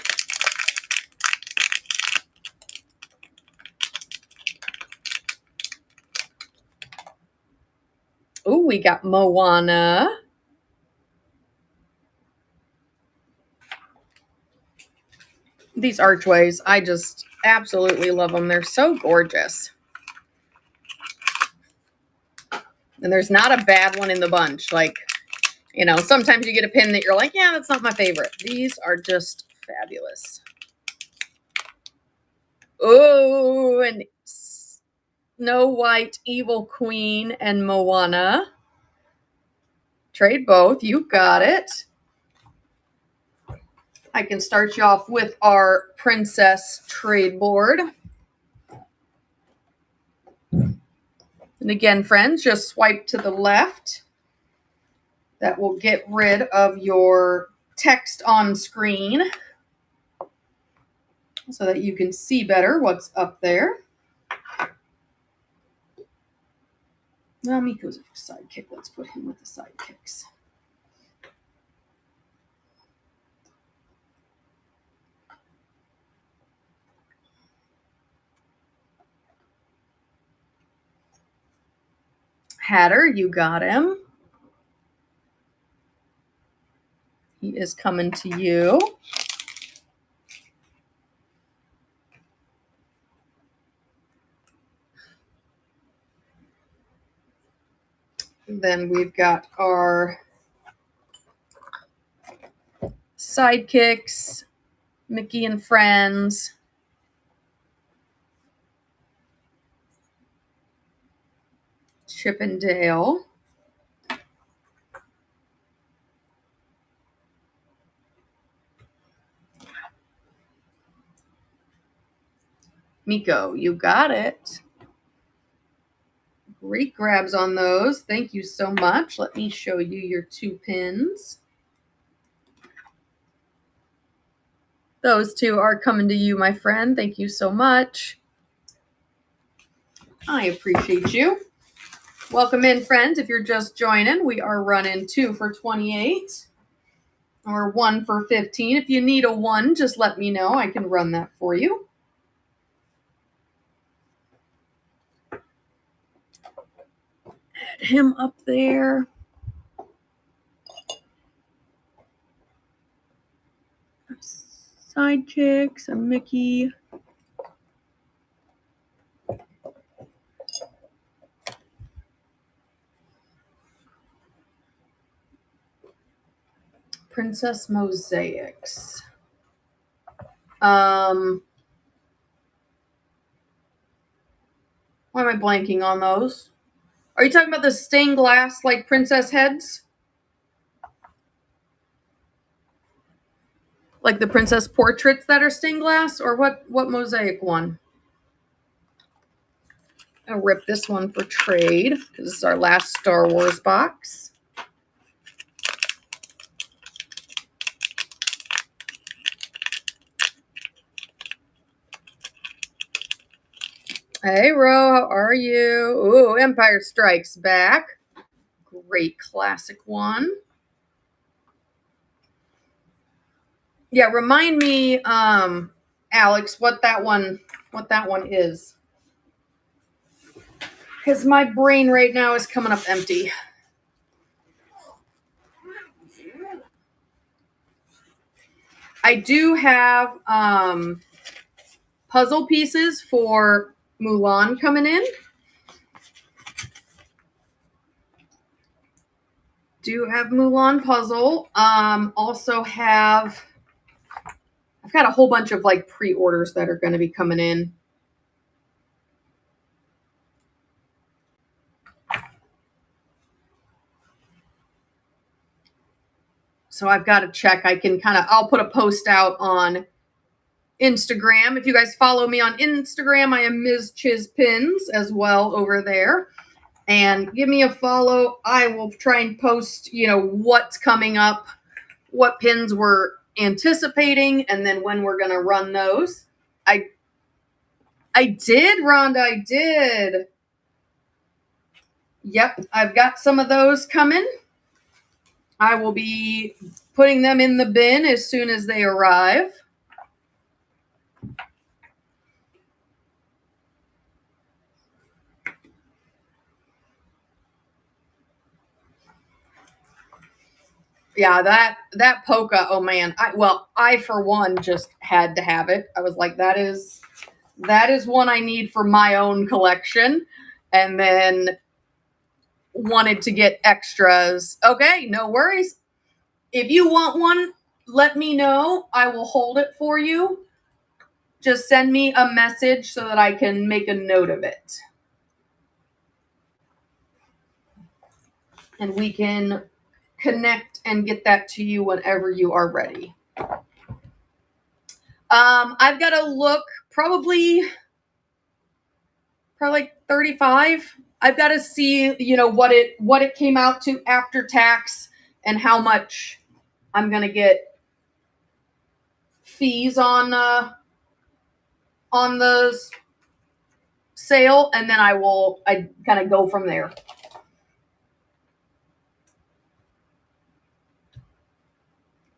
Oh, we got Moana. These archways, I just absolutely love them. They're so gorgeous. And there's not a bad one in the bunch. Like, you know, sometimes you get a pin that you're like, yeah, that's not my favorite. These are just fabulous. Oh, and Snow White, Evil Queen, and Moana. Trade both. You got it. I can start you off with our Princess trade board. And again, friends, just swipe to the left. That will get rid of your text on screen so that you can see better what's up there. Now, Miko's a sidekick. Let's put him with the sidekicks. Hatter, you got him. He is coming to you. Then we've got our sidekicks, Mickey and Friends. Chip and Dale. Miko, you got it. Great grabs on those. Thank you so much. Let me show you your 2 pins. Those 2 are coming to you, my friend. Thank you so much. I appreciate you. Welcome in, friends. If you're just joining, we are running 2 for $28 or 1 for $15. If you need a 1, just let me know. I can run that for you. get him up there. Sidekicks, a Mickey. Princess Mosaics. Why am I blanking on those? Are you talking about the stained glass, like princess heads? Like the princess portraits that are stained glass? Or what mosaic one? I'll rip this one for trade because this is our last Star Wars box. Hey, Ro, how are you? Ooh, Empire Strikes Back. Great classic one. Yeah, remind me, Alex, what that one is. Because my brain right now is coming up empty. I do have puzzle pieces for Mulan coming in. Do have Mulan puzzle. Also have, I've got a whole bunch of like pre-orders that are going to be coming in. So I've got to check. I'll put a post out on Instagram. If you guys follow me on Instagram, I am Ms. Chiz Pins as well over there. And give me a follow. I will try and post, what's coming up, what pins we're anticipating, and then when we're going to run those. I did, Rhonda. I did. Yep, I've got some of those coming. I will be putting them in the bin as soon as they arrive. Yeah, that Polka, oh man. I for one just had to have it. I was like, that is one I need for my own collection. And then wanted to get extras. Okay, no worries. If you want one, let me know. I will hold it for you. Just send me a message so that I can make a note of it. And we can connect and get that to you whenever you are ready. I've got to look probably like 35. I've got to see, what it came out to after tax and how much I'm going to get fees on the sale, and then I kind of go from there.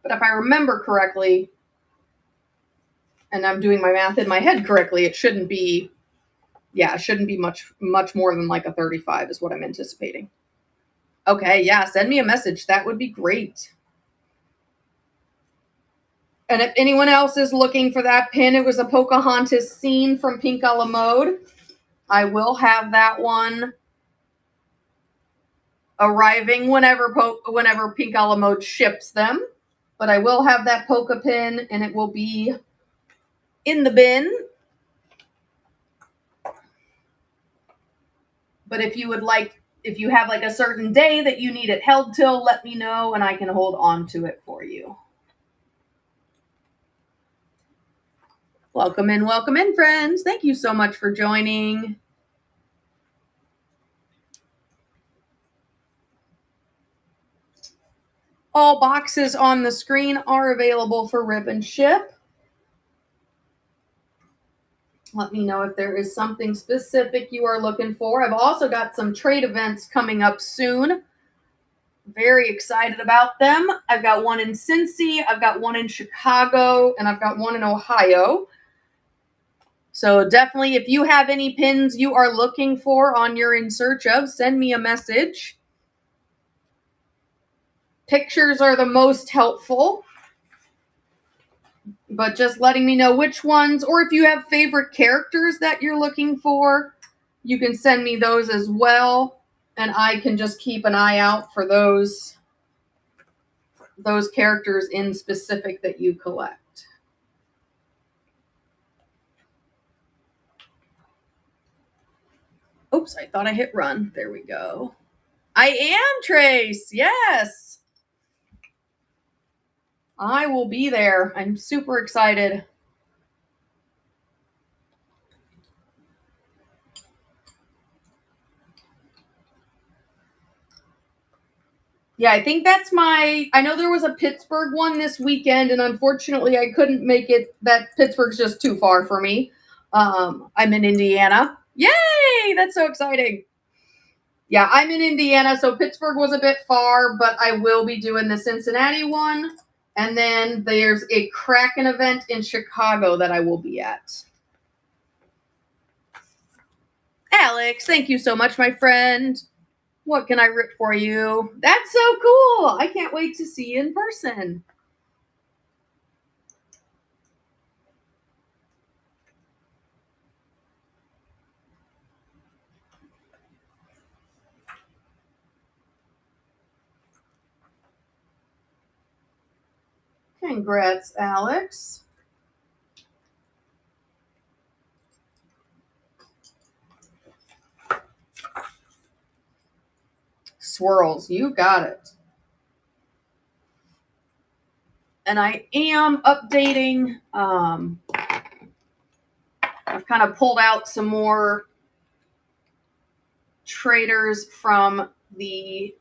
But if I remember correctly, and I'm doing my math in my head correctly, it shouldn't be much more than like a 35 is what I'm anticipating. Okay, yeah, send me a message. That would be great. And if anyone else is looking for that pin, it was a Pocahontas scene from Pink a la Mode. I will have that one arriving whenever Pink a la Mode ships them. But I will have that Polka pin, and it will be in the bin. But if you have like a certain day that you need it held till, let me know, and I can hold on to it for you. Welcome in, friends. Thank you so much for joining. All boxes on the screen are available for rip and ship. Let me know if there is something specific you are looking for. I've also got some trade events coming up soon. Very excited about them. I've got one in Cincy, I've got one in Chicago, and I've got one in Ohio. So definitely, if you have any pins you are looking for on your In Search Of, send me a message. Pictures are the most helpful, but just letting me know which ones, or if you have favorite characters that you're looking for, you can send me those as well, and I can just keep an eye out for those characters in specific that you collect. Oops, I thought I hit run. There we go. I am, Trace. Yes. I will be there. I'm super excited. Yeah, I think that's I know there was a Pittsburgh one this weekend, and unfortunately I couldn't make it. That Pittsburgh's just too far for me. I'm in Indiana. Yay! That's so exciting. Yeah, I'm in Indiana, so Pittsburgh was a bit far, but I will be doing the Cincinnati one. And then there's a Kraken event in Chicago that I will be at. Alex, thank you so much, my friend. What can I rip for you? That's so cool. I can't wait to see you in person. Congrats, Alex. Swirls, you got it. And I am updating. I've kind of pulled out some more traders from the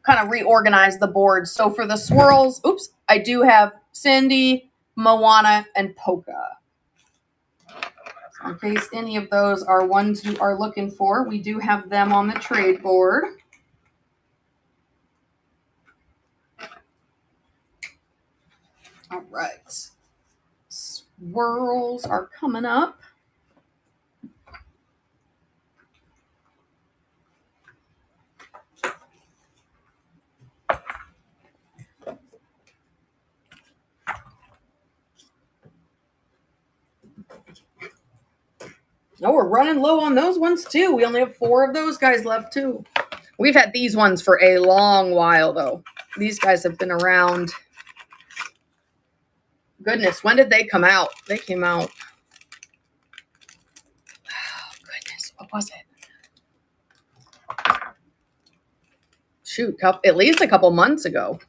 kind of reorganize the board. So for the swirls, oops, I do have Cindy, Moana, and Polka. So in case any of those are ones you are looking for, we do have them on the trade board. All right. Swirls are coming up. Oh, we're running low on those ones too. We only have 4 of those guys left too. We've had these ones for a long while though. These guys have been around. Goodness, when did they come out? They came out. Oh, goodness, what was it? Shoot, at least a couple months ago.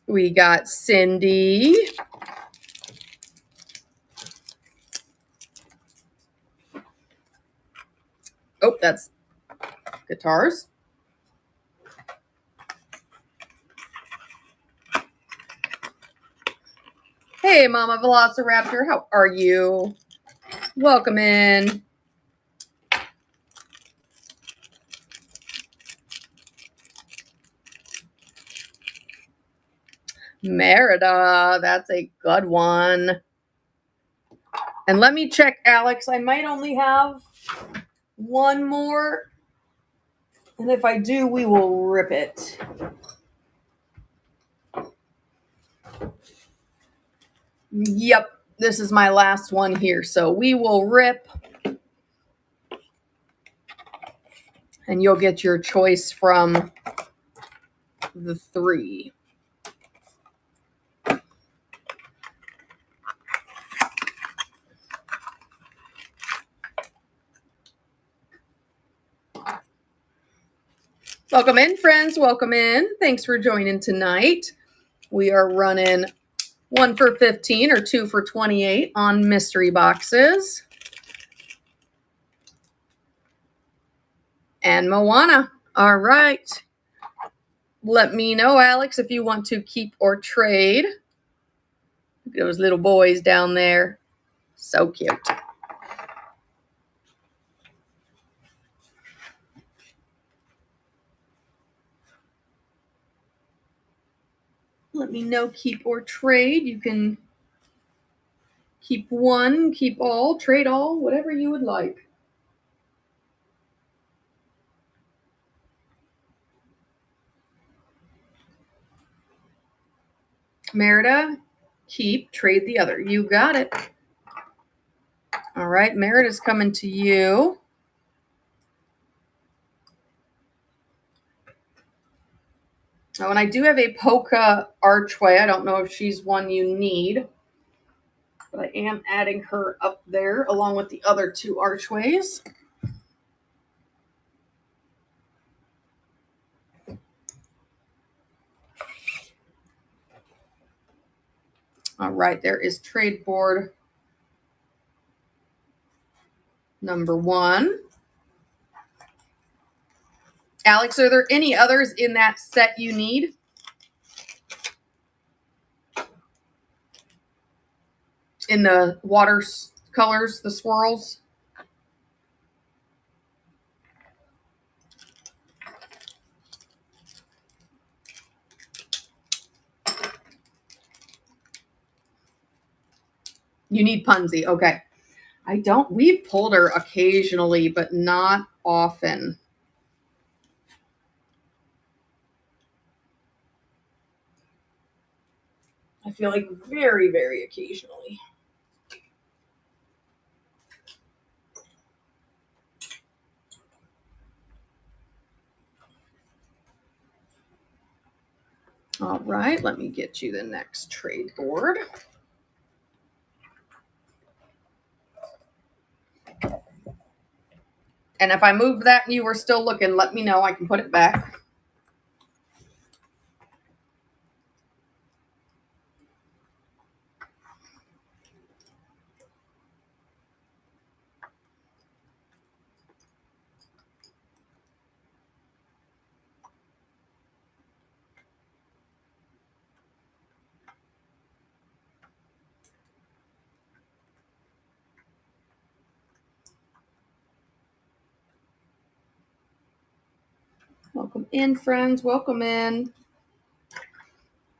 We got Cindy. Oh, that's guitars. Hey, Mama Velociraptor, how are you? Welcome in. Merida, that's a good one. And let me check, Alex. I might only have one more. And if I do, we will rip it. Yep, this is my last one here. So we will rip. And you'll get your choice from the 3. Welcome in, friends. Welcome in. Thanks for joining tonight. We are running 1 for 15 or 2 for 28 on mystery boxes. And Moana. All right. Let me know, Alex, if you want to keep or trade. Look at those little boys down there. So cute. let me know, keep or trade. You can keep one, keep all, trade all, whatever you would like. Merida, keep, trade the other. You got it. All right, Merida's coming to you. Oh, and I do have a polka archway. I don't know if she's one you need, but I am adding her up there along with the other two archways. All right, there is trade board number 1. Alex, are there any others in that set you need? In the water colors, the swirls? You need Punzi. Okay. We've pulled her occasionally, but not often. I feel like very, very occasionally. All right, let me get you the next trade board. And if I moved that and you were still looking, let me know. I can put it back. Welcome in, friends. Welcome in.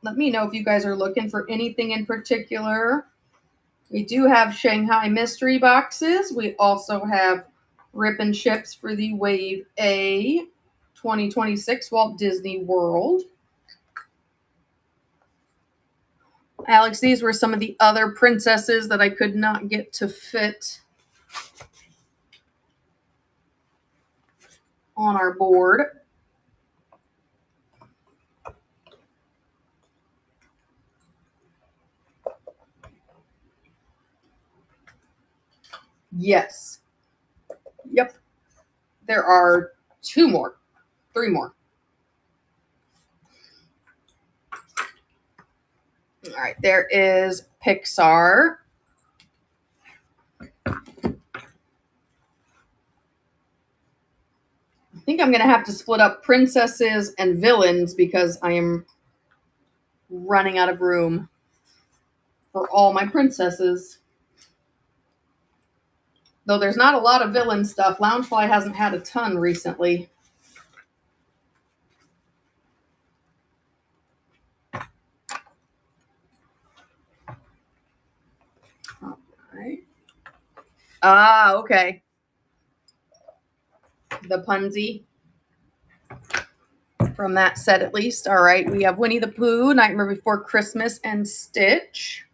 Let me know if you guys are looking for anything in particular. We do have Shanghai mystery boxes. We also have rip and ships for the Wave A 2026 Walt Disney World. Alex, these were some of the other princesses that I could not get to fit on our board. Yes. Yep. There are 2 more. 3 more. All right. There is Pixar. I think I'm going to have to split up princesses and villains because I am running out of room for all my princesses. Though there's not a lot of villain stuff. Loungefly hasn't had a ton recently. All right. Ah, okay. The Punzi from that set at least. All right. We have Winnie the Pooh, Nightmare Before Christmas, and Stitch.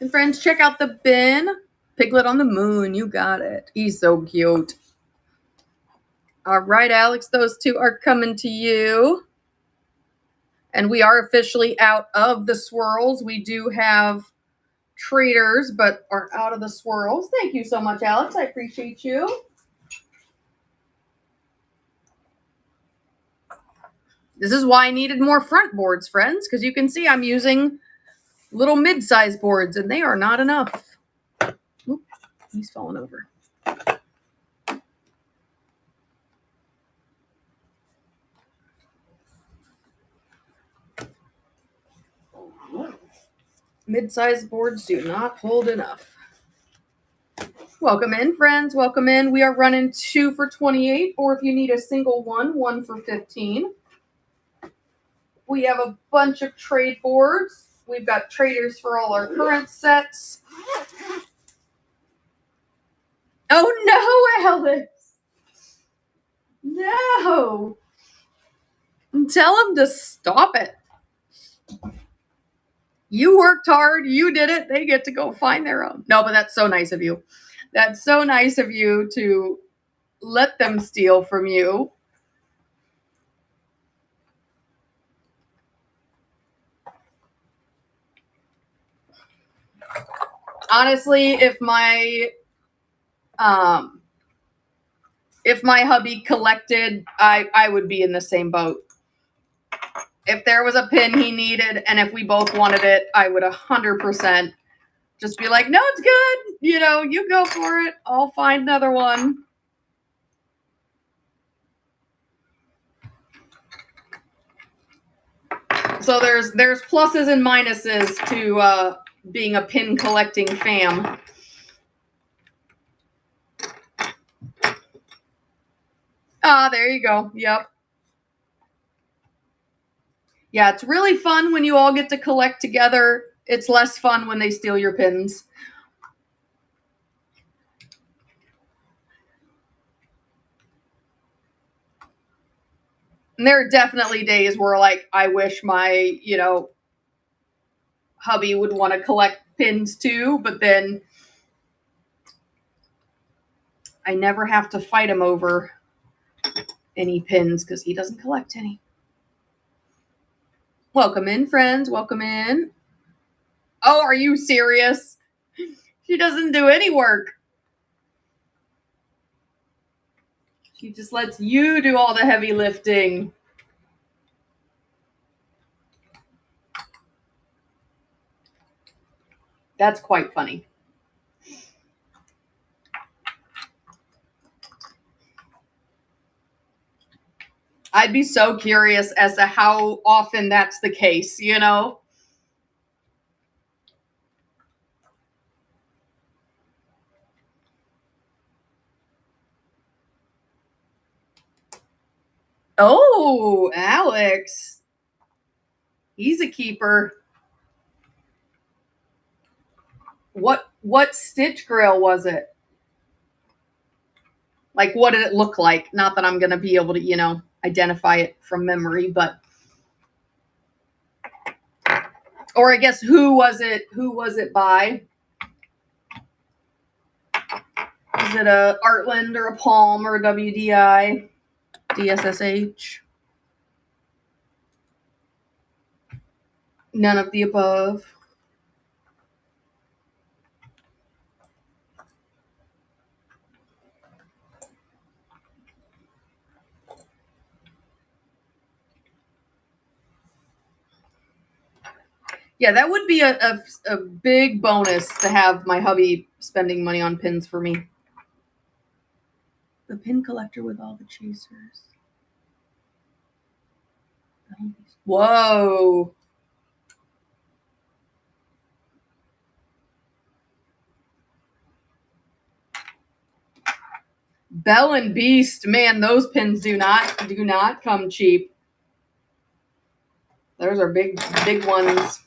And friends, check out the bin. Piglet on the Moon. You got it. He's so cute. All right, Alex, those 2 are coming to you. And we are officially out of the swirls. We do have traders, but are out of the swirls. Thank you so much, Alex. I appreciate you. This is why I needed more front boards, friends, because you can see I'm using little mid-size boards, and they are not enough. He's falling over. Mid-sized boards do not hold enough. Welcome in, friends. Welcome in. We are running 2 for $28, or if you need a single one, 1 for $15. We have a bunch of trade boards. We've got traders for all our current sets. Oh no, Alex! No! Tell him to stop it. You worked hard. You did it. They get to go find their own. No, but that's so nice of you. That's so nice of you to let them steal from you. Honestly, if my hubby collected, I would be in the same boat. If there was a pin he needed and if we both wanted it, I would 100% just be like, no, it's good. You know, you go for it. I'll find another one. So there's pluses and minuses to being a pin collecting fam. Ah, there you go. Yep. Yeah, it's really fun when you all get to collect together. It's less fun when they steal your pins. And there are definitely days where, like, I wish my, hubby would want to collect pins too, but then I never have to fight him over any pins because he doesn't collect any. Welcome in, friends. Welcome in. Oh, are you serious? She doesn't do any work. She just lets you do all the heavy lifting. That's quite funny. I'd be so curious as to how often that's the case, you know? Oh, Alex. He's a keeper. What stitch grail was it? Like, what did it look like? Not that I'm going to be able to, identify it from memory, but... Or I guess who was it by? Is it a Artland or a Palm or a WDI? DSSH? None of the above. Yeah, that would be a big bonus to have my hubby spending money on pins for me. The pin collector with all the chasers. Whoa. Belle and Beast, man, those pins do not come cheap. Those are big ones.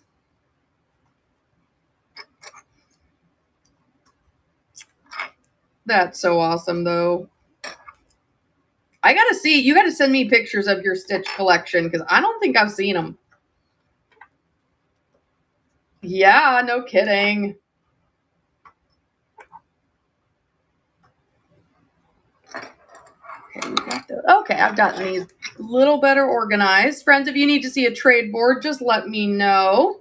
That's so awesome, though. I gotta see. You gotta send me pictures of your Stitch collection because I don't think I've seen them. Yeah, no kidding. Okay, I've gotten these a little better organized. Friends, if you need to see a trade board, just let me know.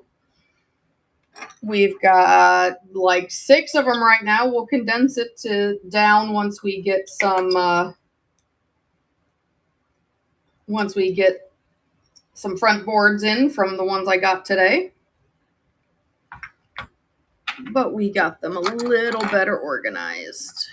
We've got like 6 of them right now. We'll condense it down once we get some front boards in from the ones I got today. but we got them a little better organized.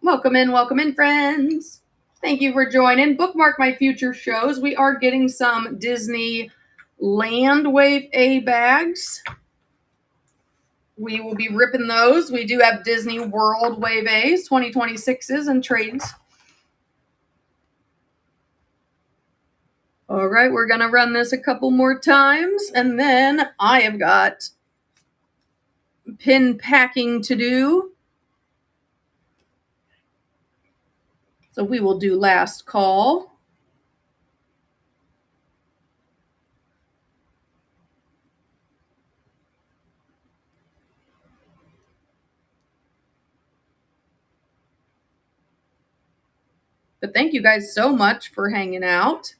Welcome in, friends. Thank you for joining. Bookmark my future shows. We are getting some Disney Land Wave A bags. We will be ripping those. We do have Disney World Wave A's, 2026s, and trades. All right, we're going to run this a couple more times, and then I have got pin packing to do. So we will do last call. But thank you guys so much for hanging out.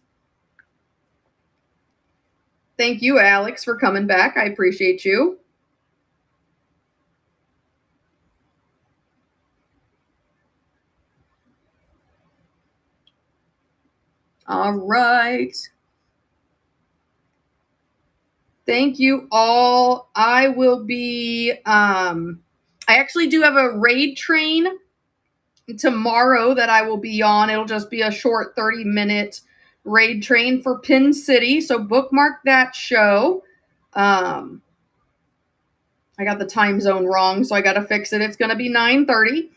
Thank you, Alex, for coming back. I appreciate you. All right. Thank you all. I will be, I actually do have a raid train tomorrow that I will be on. It'll just be a short 30-minute raid train for Pin City. So bookmark that show. I got the time zone wrong, so I got to fix it. It's going to be 9:30.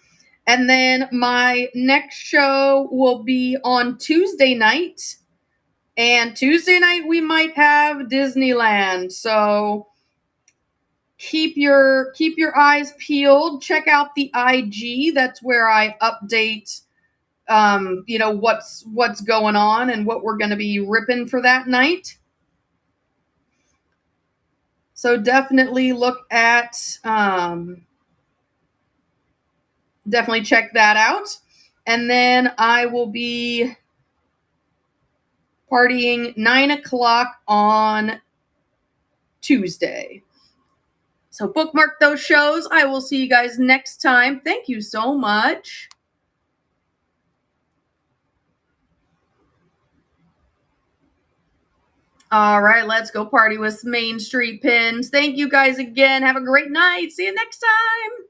And then my next show will be on Tuesday night. And Tuesday night we might have Disneyland. So keep your eyes peeled. Check out the IG. That's where I update what's going on and what we're going to be ripping for that night. So definitely look at definitely check that out. And then I will be partying 9 o'clock on Tuesday. So bookmark those shows. I will see you guys next time. Thank you so much. All right, let's go party with Main Street Pins. Thank you guys again. Have a great night. See you next time.